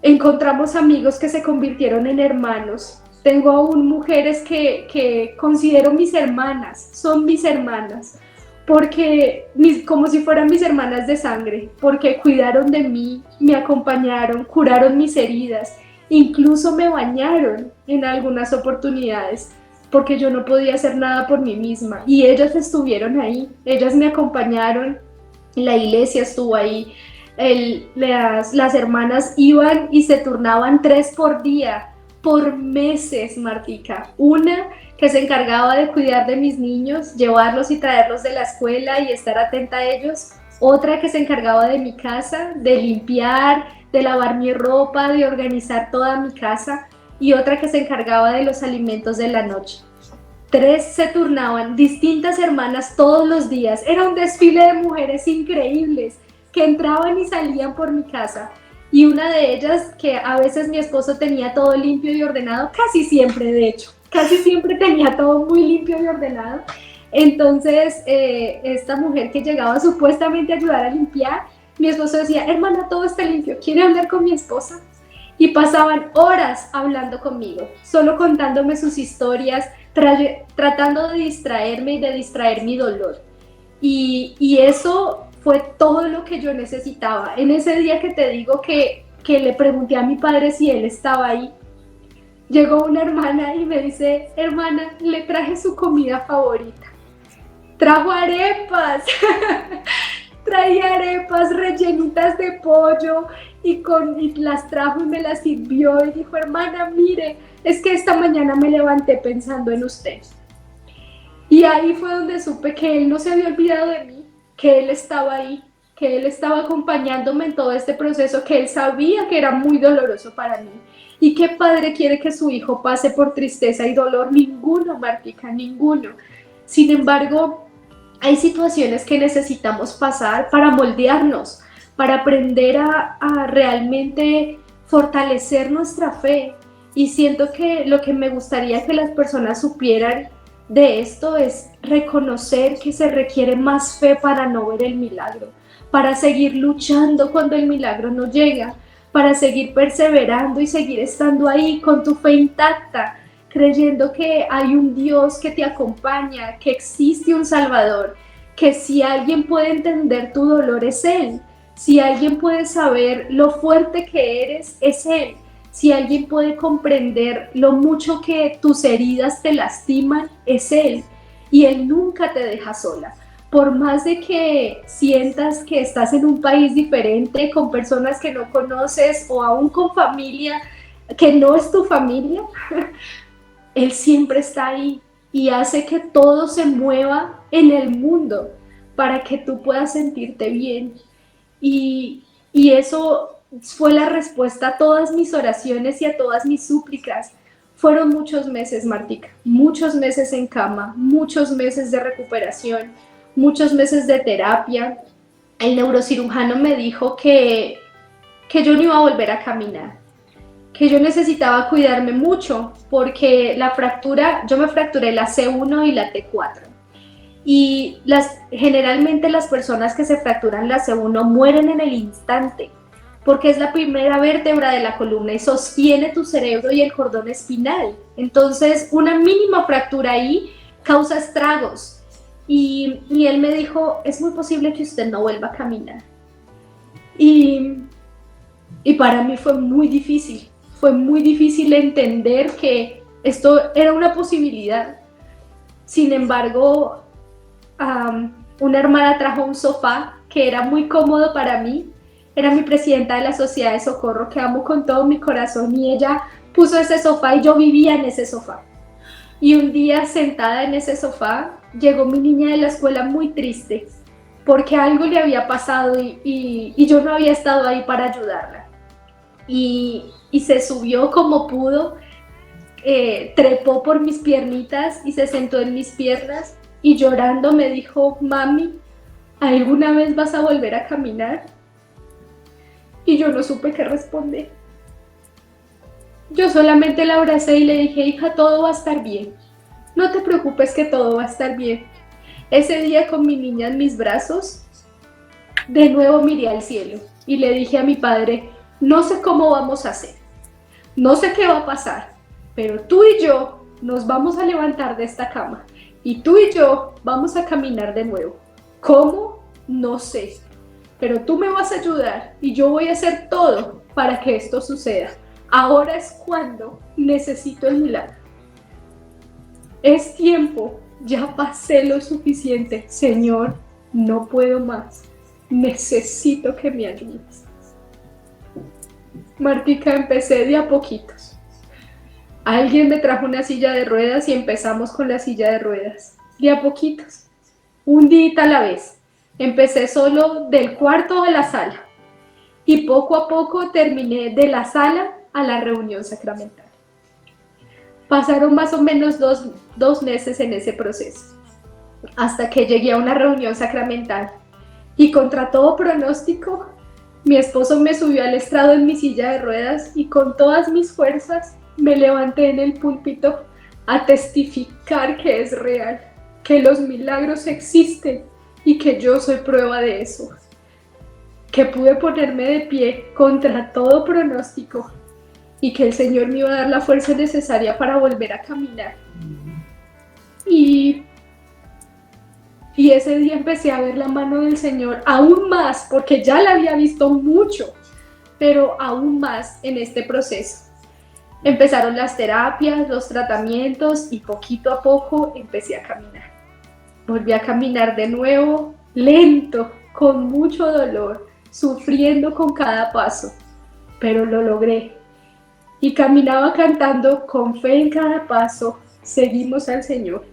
Encontramos amigos que se convirtieron en hermanos. Tengo aún mujeres que considero mis hermanas, son mis hermanas, porque como si fueran mis hermanas de sangre, porque cuidaron de mí, me acompañaron, curaron mis heridas, incluso me bañaron en algunas oportunidades, porque yo no podía hacer nada por mí misma, y ellas estuvieron ahí, ellas me acompañaron, la iglesia estuvo ahí. Las hermanas iban y se turnaban 3 por día, por meses, Martica. Una que se encargaba de cuidar de mis niños, llevarlos y traerlos de la escuela y estar atenta a ellos. Otra que se encargaba de mi casa, de limpiar, de lavar mi ropa, de organizar toda mi casa. Y otra que se encargaba de los alimentos de la noche. 3 se turnaban, distintas hermanas todos los días. Era un desfile de mujeres increíbles que entraban y salían por mi casa, y una de ellas, que a veces mi esposo tenía todo limpio y ordenado, casi siempre de hecho, casi siempre tenía todo muy limpio y ordenado. Entonces esta mujer que llegaba supuestamente a ayudar a limpiar, mi esposo decía, hermana, todo está limpio, ¿quiere hablar con mi esposa? Y pasaban horas hablando conmigo, solo contándome sus historias, tratando de distraerme y de distraer mi dolor. Y eso fue todo lo que yo necesitaba. En ese día que te digo que le pregunté a mi padre si él estaba ahí, llegó una hermana y me dice, hermana, le traje su comida favorita. Trajo arepas, traía arepas rellenitas de pollo y las trajo y me las sirvió y dijo, hermana, mire, es que esta mañana me levanté pensando en usted. Y ahí fue donde supe que él no se había olvidado de mí, que él estaba ahí, que él estaba acompañándome en todo este proceso, que él sabía que era muy doloroso para mí. ¿Y qué padre quiere que su hijo pase por tristeza y dolor? Ninguno, Martica, ninguno. Sin embargo, hay situaciones que necesitamos pasar para moldearnos, para aprender a realmente fortalecer nuestra fe. Y siento que lo que me gustaría que las personas supieran de esto es reconocer que se requiere más fe para no ver el milagro, para seguir luchando cuando el milagro no llega, para seguir perseverando y seguir estando ahí con tu fe intacta, creyendo que hay un Dios que te acompaña, que existe un Salvador, que si alguien puede entender tu dolor es Él, si alguien puede saber lo fuerte que eres es Él. Si alguien puede comprender lo mucho que tus heridas te lastiman, es Él. Y Él nunca te deja sola. Por más de que sientas que estás en un país diferente, con personas que no conoces o aún con familia que no es tu familia, Él siempre está ahí y hace que todo se mueva en el mundo para que tú puedas sentirte bien. Y eso fue la respuesta a todas mis oraciones y a todas mis súplicas. Fueron muchos meses, Martica, muchos meses en cama, muchos meses de recuperación, muchos meses de terapia. El neurocirujano me dijo que yo no iba a volver a caminar, que yo necesitaba cuidarme mucho porque la fractura, yo me fracturé la C1 y la T4. Y generalmente las personas que se fracturan la C1 mueren en el instante. porque es la primera vértebra de la columna y sostiene tu cerebro y el cordón espinal. Entonces, una mínima fractura ahí causa estragos. Y él me dijo, es muy posible que usted no vuelva a caminar. Y para mí fue muy difícil entender que esto era una posibilidad. Sin embargo, una hermana trajo un sofá que era muy cómodo para mí. Era mi presidenta de la Sociedad de Socorro, que amo con todo mi corazón, y ella puso ese sofá y yo vivía en ese sofá. Y un día, sentada en ese sofá, llegó mi niña de la escuela muy triste porque algo le había pasado y yo no había estado ahí para ayudarla. Y se subió como pudo, trepó por mis piernitas y se sentó en mis piernas y llorando me dijo, mami, ¿alguna vez vas a volver a caminar? Y yo no supe qué responder. Yo solamente la abracé y le dije, hija, todo va a estar bien. No te preocupes que todo va a estar bien. Ese día con mi niña en mis brazos, de nuevo miré al cielo y le dije a mi padre, no sé cómo vamos a hacer, no sé qué va a pasar, pero tú y yo nos vamos a levantar de esta cama y tú y yo vamos a caminar de nuevo. ¿Cómo? No sé, pero tú me vas a ayudar y yo voy a hacer todo para que esto suceda. Ahora es cuando necesito el milagro. Es tiempo, ya pasé lo suficiente. Señor, no puedo más. Necesito que me ayudes. Martica, empecé de a poquitos. Alguien me trajo una silla de ruedas y empezamos con la silla de ruedas. De a poquitos. Un día a la vez. Empecé solo del cuarto a la sala. Y poco a poco terminé de la sala a la reunión sacramental. Pasaron más o menos dos meses en ese proceso, hasta que llegué a una reunión sacramental y contra todo pronóstico, mi esposo me subió al estrado en mi silla de ruedas y con todas mis fuerzas me levanté en el púlpito a testificar que es real, que los milagros existen y que yo soy prueba de eso, que pude ponerme de pie contra todo pronóstico y que el Señor me iba a dar la fuerza necesaria para volver a caminar. Y ese día empecé a ver la mano del Señor aún más, porque ya la había visto mucho, pero aún más en este proceso. Empezaron las terapias, los tratamientos y poquito a poco empecé a caminar. Volví a caminar de nuevo, lento, con mucho dolor, sufriendo con cada paso, pero lo logré. Y caminaba cantando con fe en cada paso, seguimos al Señor.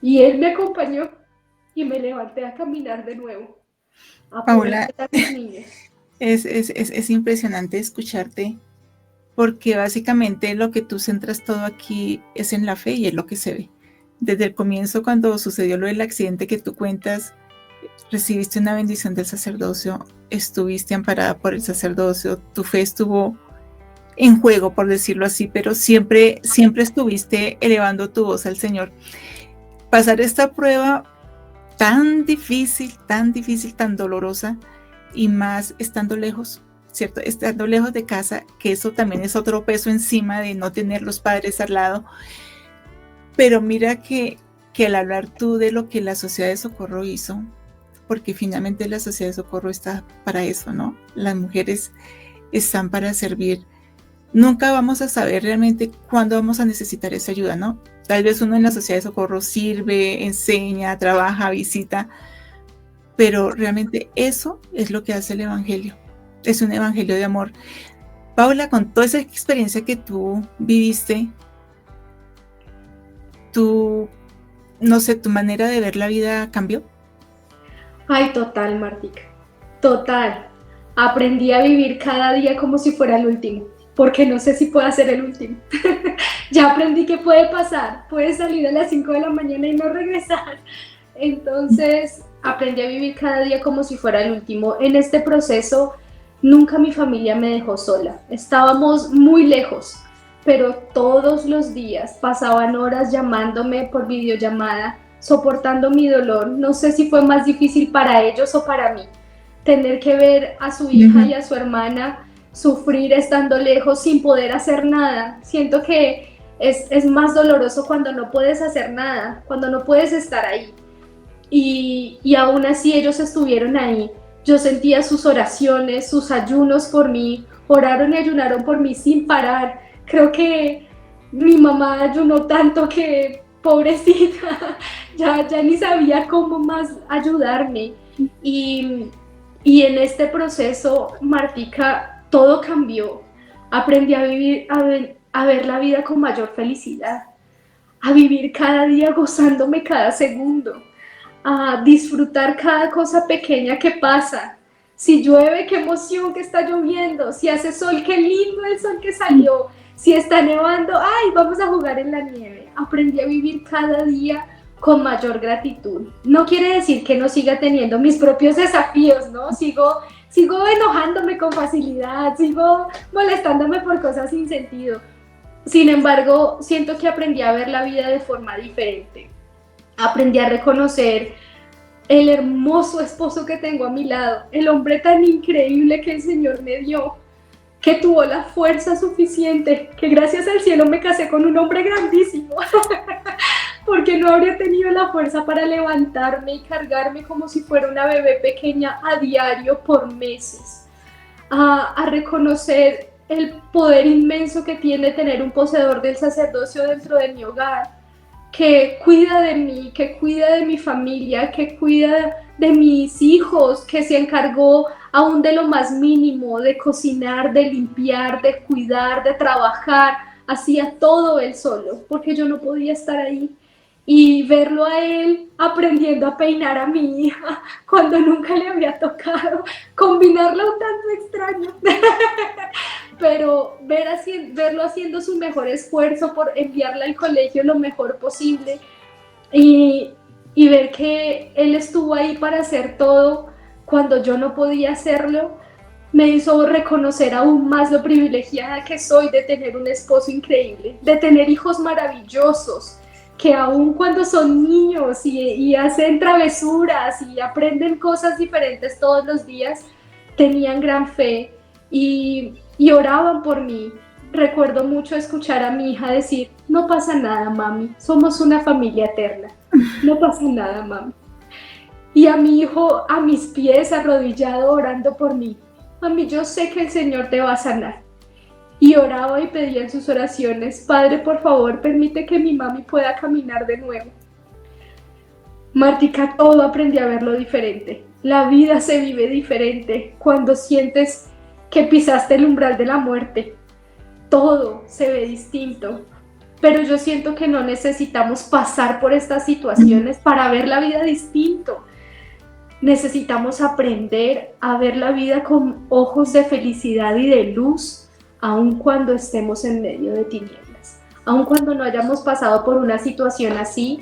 Y Él me acompañó y me levanté a caminar de nuevo. Paula, es impresionante escucharte, porque básicamente lo que tú centras todo aquí es en la fe y es lo que se ve. Desde el comienzo, cuando sucedió lo del accidente que tú cuentas, recibiste una bendición del sacerdocio, estuviste amparada por el sacerdocio, tu fe estuvo en juego, por decirlo así, pero siempre estuviste elevando tu voz al Señor. Pasar esta prueba tan difícil, tan dolorosa, y más estando lejos, ¿cierto? Estando lejos de casa, que eso también es otro peso encima de no tener los padres al lado. Pero mira que al hablar tú de lo que la Sociedad de Socorro hizo, porque finalmente la Sociedad de Socorro está para eso, ¿no? Las mujeres están para servir. Nunca vamos a saber realmente cuándo vamos a necesitar esa ayuda, ¿no? Tal vez uno en la Sociedad de Socorro sirve, enseña, trabaja, visita, pero realmente eso es lo que hace el Evangelio. Es un Evangelio de amor. Paula, con toda esa experiencia que tú viviste, no sé, tu manera de ver la vida cambió. Ay, total, Martica, total. Aprendí a vivir cada día como si fuera el último, porque no sé si pueda ser el último. Ya aprendí que puede pasar, puedes salir a las 5 de la mañana y no regresar. Entonces, aprendí a vivir cada día como si fuera el último. En este proceso, nunca mi familia me dejó sola. Estábamos muy lejos, pero todos los días pasaban horas llamándome por videollamada, soportando mi dolor. No sé si fue más difícil para ellos o para mí, tener que ver a su hija y a su hermana sufrir estando lejos sin poder hacer nada. Siento que es más doloroso cuando no puedes hacer nada, cuando no puedes estar ahí. Y aún así ellos estuvieron ahí. Yo sentía sus oraciones, sus ayunos por mí, oraron y ayunaron por mí sin parar. Creo que mi mamá ayunó tanto que, pobrecita, ya ni sabía cómo más ayudarme. Y en este proceso, Martica, todo cambió. Aprendí a vivir, a ver la vida con mayor felicidad, a vivir cada día gozándome cada segundo, a disfrutar cada cosa pequeña que pasa. Si llueve, qué emoción que está lloviendo. Si hace sol, qué lindo el sol que salió. Si está nevando, ay, vamos a jugar en la nieve. Aprendí a vivir cada día con mayor gratitud. No quiere decir que no siga teniendo mis propios desafíos, ¿no? Sigo enojándome con facilidad, sigo molestándome por cosas sin sentido. Sin embargo, siento que aprendí a ver la vida de forma diferente. Aprendí a reconocer el hermoso esposo que tengo a mi lado, el hombre tan increíble que el Señor me dio, que tuvo la fuerza suficiente, que gracias al cielo me casé con un hombre grandísimo, porque no habría tenido la fuerza para levantarme y cargarme como si fuera una bebé pequeña a diario por meses. A reconocer el poder inmenso que tiene tener un poseedor del sacerdocio dentro de mi hogar, que cuida de mí, que cuida de mi familia, que cuida de mis hijos, que se encargó aún de lo más mínimo, de cocinar, de limpiar, de cuidar, de trabajar, hacía todo él solo, porque yo no podía estar ahí. Y verlo a él aprendiendo a peinar a mi hija cuando nunca le había tocado, combinarlo un tanto extraño, pero verlo haciendo su mejor esfuerzo por enviarla al colegio lo mejor posible y ver que él estuvo ahí para hacer todo cuando yo no podía hacerlo, me hizo reconocer aún más lo privilegiada que soy de tener un esposo increíble, de tener hijos maravillosos, que aun cuando son niños y hacen travesuras y aprenden cosas diferentes todos los días, tenían gran fe y oraban por mí. Recuerdo mucho escuchar a mi hija decir, no pasa nada, mami, somos una familia eterna, no pasa nada, mami. Y a mi hijo a mis pies, arrodillado, orando por mí, mami, yo sé que el Señor te va a sanar. Y oraba y pedía en sus oraciones, Padre, por favor, permite que mi mami pueda caminar de nuevo. Martica, todo aprendí a verlo diferente. La vida se vive diferente cuando sientes que pisaste el umbral de la muerte. Todo se ve distinto. Pero yo siento que no necesitamos pasar por estas situaciones para ver la vida distinto. Necesitamos aprender a ver la vida con ojos de felicidad y de luz, aun cuando estemos en medio de tinieblas. Aun cuando no hayamos pasado por una situación así,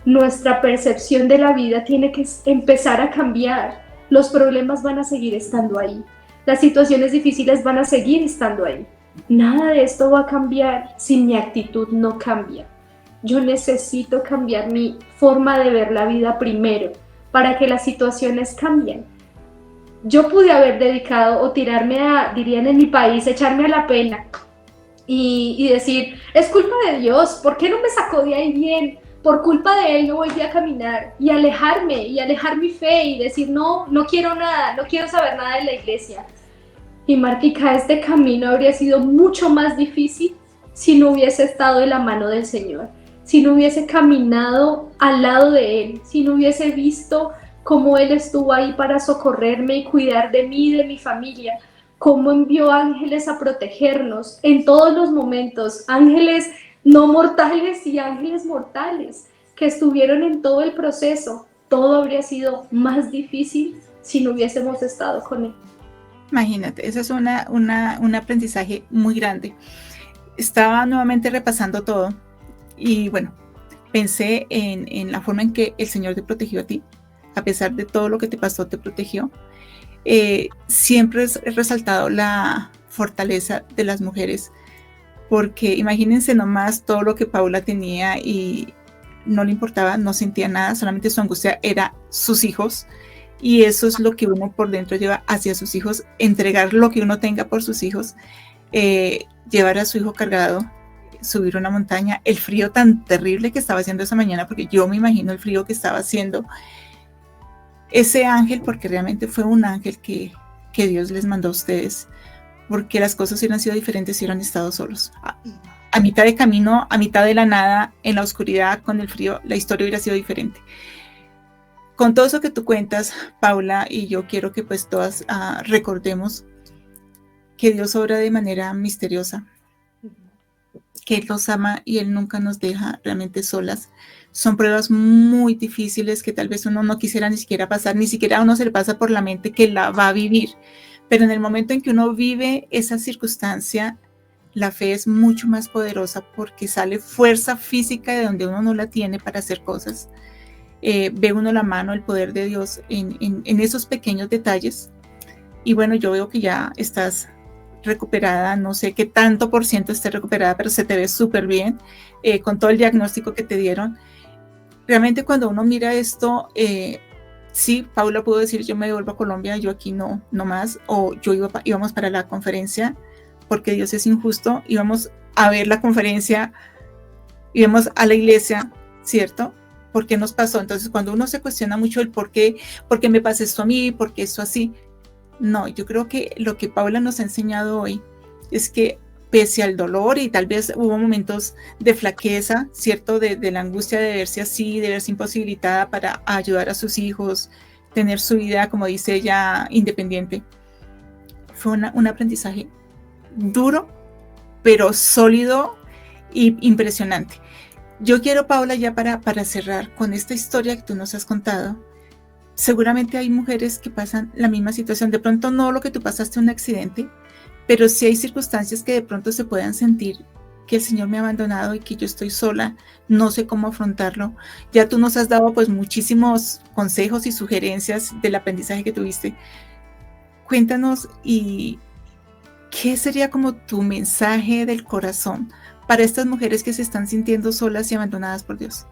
nuestra percepción de la vida tiene que empezar a cambiar. Los problemas van a seguir estando ahí. Las situaciones difíciles van a seguir estando ahí. Nada de esto va a cambiar si mi actitud no cambia. Yo necesito cambiar mi forma de ver la vida primero para que las situaciones cambien. Yo pude haber dedicado o tirarme a, dirían en mi país, echarme a la pena y decir, es culpa de Dios, ¿por qué no me sacó de ahí bien? Por culpa de Él no volví a caminar y alejarme y alejar mi fe y decir, no quiero nada, no quiero saber nada de la iglesia. Y Martica, este camino habría sido mucho más difícil si no hubiese estado de la mano del Señor, si no hubiese caminado al lado de Él, si no hubiese visto cómo Él estuvo ahí para socorrerme y cuidar de mí y de mi familia, cómo envió ángeles a protegernos en todos los momentos, ángeles no mortales y ángeles mortales que estuvieron en todo el proceso. Todo habría sido más difícil si no hubiésemos estado con Él. Imagínate, eso es un aprendizaje muy grande. Estaba nuevamente repasando todo y bueno, pensé en la forma en que el Señor te protegió a ti. A pesar de todo lo que te pasó, te protegió. Siempre he resaltado la fortaleza de las mujeres, porque imagínense nomás todo lo que Paula tenía y no le importaba, no sentía nada, solamente su angustia era sus hijos y eso es lo que uno por dentro lleva hacia sus hijos, entregar lo que uno tenga por sus hijos, llevar a su hijo cargado, subir una montaña, el frío tan terrible que estaba haciendo esa mañana, porque yo me imagino el frío que estaba haciendo ese ángel, porque realmente fue un ángel que Dios les mandó a ustedes, porque las cosas hubieran sido diferentes si hubieran estado solos. A mitad de camino, a mitad de la nada, en la oscuridad, con el frío, la historia hubiera sido diferente. Con todo eso que tú cuentas, Paula, y yo quiero que pues todas recordemos que Dios obra de manera misteriosa, que Él los ama y Él nunca nos deja realmente solas. Son pruebas muy difíciles que tal vez uno no quisiera ni siquiera pasar, ni siquiera a uno se le pasa por la mente que la va a vivir. Pero en el momento en que uno vive esa circunstancia, la fe es mucho más poderosa porque sale fuerza física de donde uno no la tiene para hacer cosas. Ve uno la mano, el poder de Dios en esos pequeños detalles. Y bueno, yo veo que ya estás recuperada, no sé qué tanto por ciento esté recuperada, pero se te ve súper bien con todo el diagnóstico que te dieron. Realmente cuando uno mira esto, sí, Paula pudo decir yo me devuelvo a Colombia, yo aquí no más, o íbamos para la conferencia, porque Dios es injusto, íbamos a ver la conferencia, íbamos a la iglesia, ¿cierto? ¿Por qué nos pasó? Entonces cuando uno se cuestiona mucho el por qué me pasa esto a mí, por qué esto así, no, yo creo que lo que Paula nos ha enseñado hoy es que pese al dolor y tal vez hubo momentos de flaqueza, ¿cierto? De la angustia de verse así, de verse imposibilitada para ayudar a sus hijos, tener su vida, como dice ella, independiente. Fue un aprendizaje duro, pero sólido e impresionante. Yo quiero, Paula, ya para cerrar con esta historia que tú nos has contado, seguramente hay mujeres que pasan la misma situación, de pronto no lo que tú pasaste un accidente, pero sí hay circunstancias que de pronto se puedan sentir que el Señor me ha abandonado y que yo estoy sola, no sé cómo afrontarlo. Ya tú nos has dado pues muchísimos consejos y sugerencias del aprendizaje que tuviste. Cuéntanos, y ¿qué sería como tu mensaje del corazón para estas mujeres que se están sintiendo solas y abandonadas por Dios?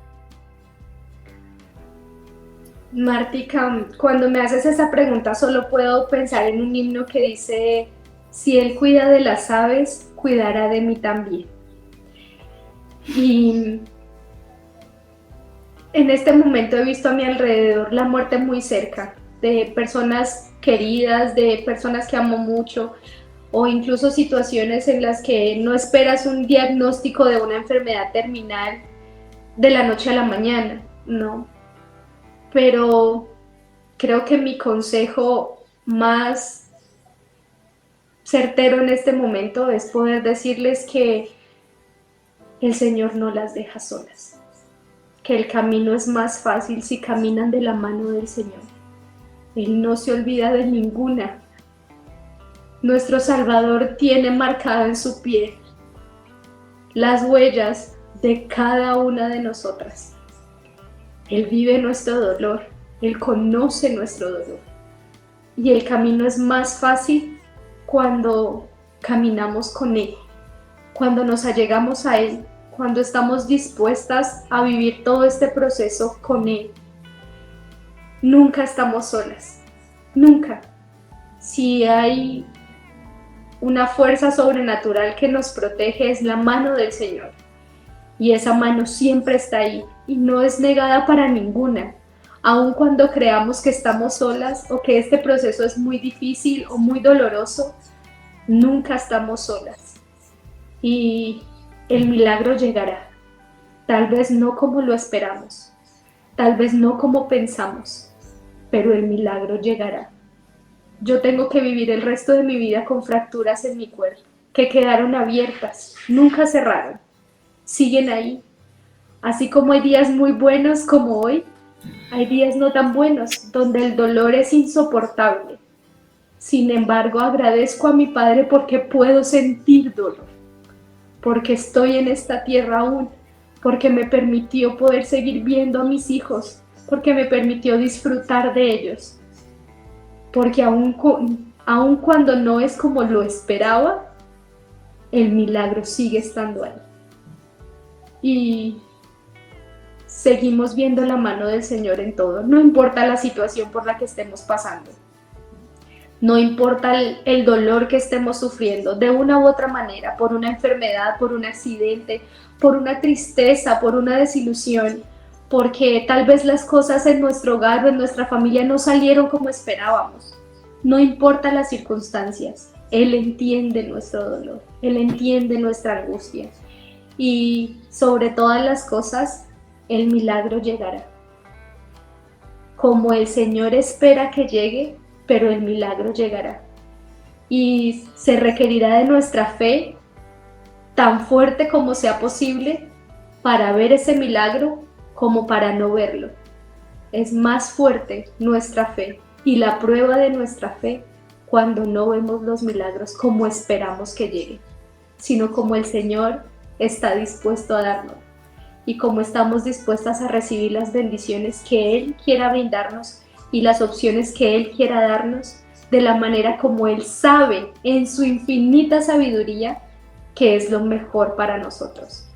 Martica, cuando me haces esa pregunta solo puedo pensar en un himno que dice: si Él cuida de las aves, cuidará de mí también. Y en este momento he visto a mi alrededor la muerte muy cerca, de personas queridas, de personas que amo mucho, o incluso situaciones en las que no esperas un diagnóstico de una enfermedad terminal de la noche a la mañana, no. Pero creo que mi consejo más certero en este momento es poder decirles que el Señor no las deja solas, que el camino es más fácil si caminan de la mano del Señor. Él no se olvida de ninguna. Nuestro Salvador tiene marcado en su piel las huellas de cada una de nosotras. Él vive nuestro dolor, Él conoce nuestro dolor. Y el camino es más fácil cuando caminamos con Él, cuando nos allegamos a Él, cuando estamos dispuestas a vivir todo este proceso con Él. Nunca estamos solas, nunca. Si hay una fuerza sobrenatural que nos protege, es la mano del Señor. Y esa mano siempre está ahí y no es negada para ninguna. Aun cuando creamos que estamos solas o que este proceso es muy difícil o muy doloroso, nunca estamos solas. Y el milagro llegará. Tal vez no como lo esperamos, tal vez no como pensamos, pero el milagro llegará. Yo tengo que vivir el resto de mi vida con fracturas en mi cuerpo, que quedaron abiertas, nunca cerraron, siguen ahí. Así como hay días muy buenos como hoy, hay días no tan buenos, donde el dolor es insoportable. Sin embargo, agradezco a mi Padre porque puedo sentir dolor, porque estoy en esta tierra aún, porque me permitió poder seguir viendo a mis hijos, porque me permitió disfrutar de ellos. Porque aun cuando no es como lo esperaba, el milagro sigue estando ahí. Y seguimos viendo la mano del Señor en todo, no importa la situación por la que estemos pasando. No importa el dolor que estemos sufriendo, de una u otra manera, por una enfermedad, por un accidente, por una tristeza, por una desilusión, porque tal vez las cosas en nuestro hogar o en nuestra familia no salieron como esperábamos. No importa las circunstancias, Él entiende nuestro dolor, Él entiende nuestra angustia. Y sobre todas las cosas, el milagro llegará. Como el Señor espera que llegue, pero el milagro llegará. Y se requerirá de nuestra fe tan fuerte como sea posible para ver ese milagro como para no verlo. Es más fuerte nuestra fe y la prueba de nuestra fe cuando no vemos los milagros como esperamos que lleguen, sino como el Señor está dispuesto a darnos y como estamos dispuestas a recibir las bendiciones que Él quiera brindarnos y las opciones que Él quiera darnos, de la manera como Él sabe en su infinita sabiduría que es lo mejor para nosotros.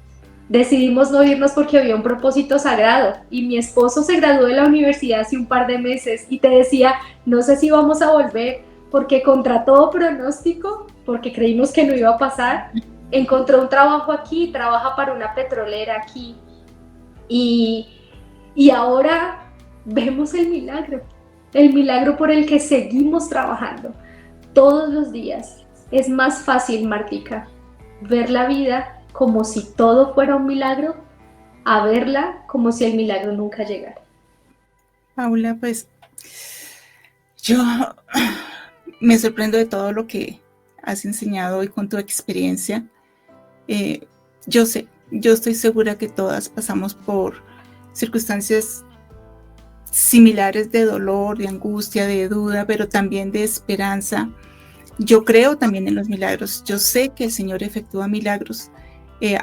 Decidimos no irnos porque había un propósito sagrado y mi esposo se graduó de la universidad hace un par de meses y te decía, no sé si vamos a volver porque contra todo pronóstico, porque creímos que no iba a pasar, encontró un trabajo aquí, trabaja para una petrolera aquí y ahora vemos el milagro por el que seguimos trabajando todos los días. Es más fácil, Martica, ver la vida como si todo fuera un milagro, a verla como si el milagro nunca llegara. Paula, pues yo me sorprendo de todo lo que has enseñado hoy con tu experiencia. Yo estoy segura que todas pasamos por circunstancias similares de dolor, de angustia, de duda, pero también de esperanza. Yo creo también en los milagros. Yo sé que el Señor efectúa milagros.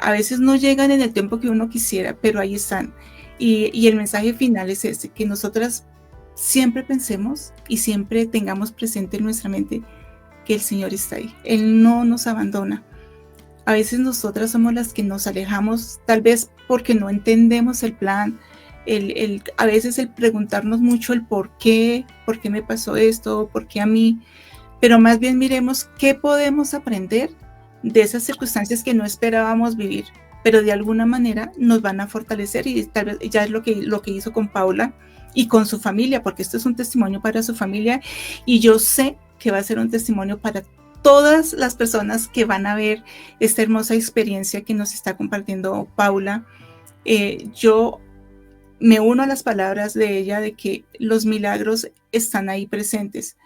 A veces no llegan en el tiempo que uno quisiera, pero ahí están. Y el mensaje final es este, que nosotras siempre pensemos y siempre tengamos presente en nuestra mente que el Señor está ahí. Él no nos abandona. A veces nosotras somos las que nos alejamos, tal vez porque no entendemos el plan, a veces el preguntarnos mucho el por qué me pasó esto, por qué a mí, pero más bien miremos qué podemos aprender de esas circunstancias que no esperábamos vivir, pero de alguna manera nos van a fortalecer y tal vez ya es lo que hizo con Paula y con su familia, porque esto es un testimonio para su familia y yo sé que va a ser un testimonio para todas las personas que van a ver esta hermosa experiencia que nos está compartiendo Paula. Yo me uno a las palabras de ella de que los milagros están ahí presentes.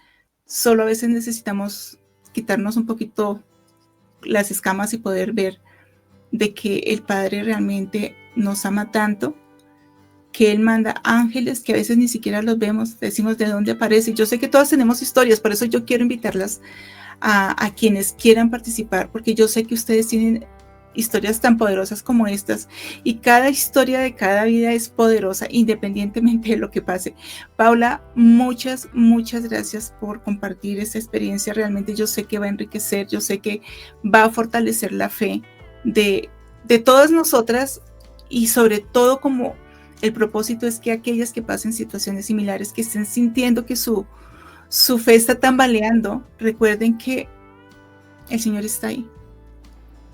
Solo a veces necesitamos quitarnos un poquito las escamas y poder ver de que el Padre realmente nos ama tanto, que Él manda ángeles que a veces ni siquiera los vemos, decimos de dónde aparece. Yo sé que todas tenemos historias, por eso yo quiero invitarlas a quienes quieran participar, porque yo sé que ustedes tienen historias tan poderosas como estas y cada historia de cada vida es poderosa independientemente de lo que pase. Paula, muchas gracias por compartir esta experiencia. Realmente yo sé que va a enriquecer, yo sé que va a fortalecer la fe de todas nosotras y sobre todo como el propósito es que aquellas que pasen situaciones similares, que estén sintiendo que su fe está tambaleando, recuerden que el Señor está ahí.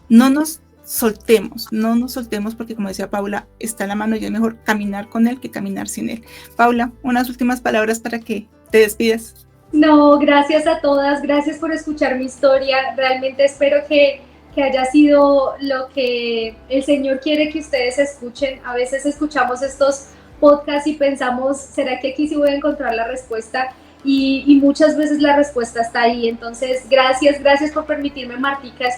No nos soltemos porque como decía Paula, está en la mano y es mejor caminar con Él que caminar sin Él. Paula, unas últimas palabras para que te despidas. No, gracias a todas, gracias por escuchar mi historia, realmente espero que haya sido lo que el Señor quiere que ustedes escuchen. A veces escuchamos estos podcasts y pensamos, ¿será que aquí sí voy a encontrar la respuesta? Y muchas veces la respuesta está ahí. Entonces, gracias por permitirme, Martica,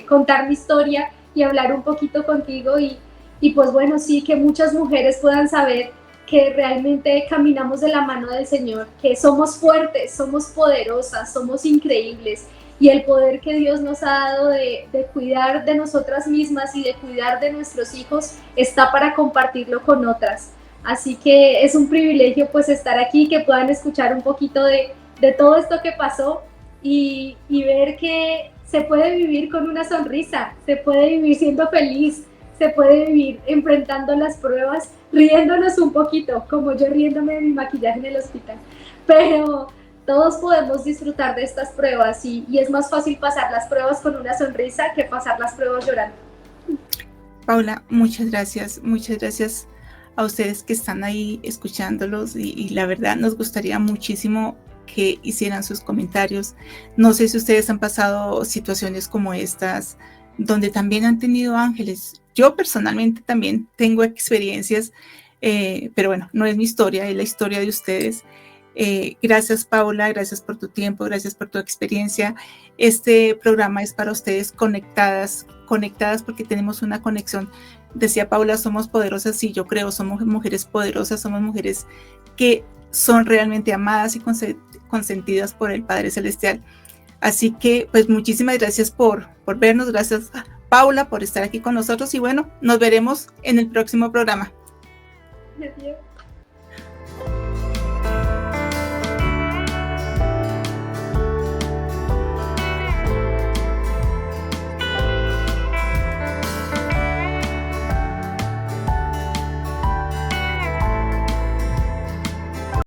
contar mi historia y hablar un poquito contigo y pues bueno, sí, que muchas mujeres puedan saber que realmente caminamos de la mano del Señor, que somos fuertes, somos poderosas, somos increíbles y el poder que Dios nos ha dado de cuidar de nosotras mismas y de cuidar de nuestros hijos está para compartirlo con otras. Así que es un privilegio pues estar aquí, que puedan escuchar un poquito de todo esto que pasó y ver que se puede vivir con una sonrisa, se puede vivir siendo feliz, se puede vivir enfrentando las pruebas, riéndonos un poquito, como yo riéndome de mi maquillaje en el hospital, pero todos podemos disfrutar de estas pruebas y es más fácil pasar las pruebas con una sonrisa que pasar las pruebas llorando. Paula, muchas gracias a ustedes que están ahí escuchándolos y la verdad nos gustaría muchísimo que hicieran sus comentarios. No sé si ustedes han pasado situaciones como estas, donde también han tenido ángeles. Yo personalmente también tengo experiencias, pero bueno, no es mi historia, es la historia de ustedes. Gracias, Paula, gracias por tu tiempo, gracias por tu experiencia. Este programa es para ustedes conectadas porque tenemos una conexión. Decía Paula, somos poderosas, sí, yo creo, somos mujeres poderosas, somos mujeres que son realmente amadas y consentidas por el Padre Celestial. Así que, pues, muchísimas gracias por vernos, gracias, Paula, por estar aquí con nosotros y bueno, nos veremos en el próximo programa. Adiós.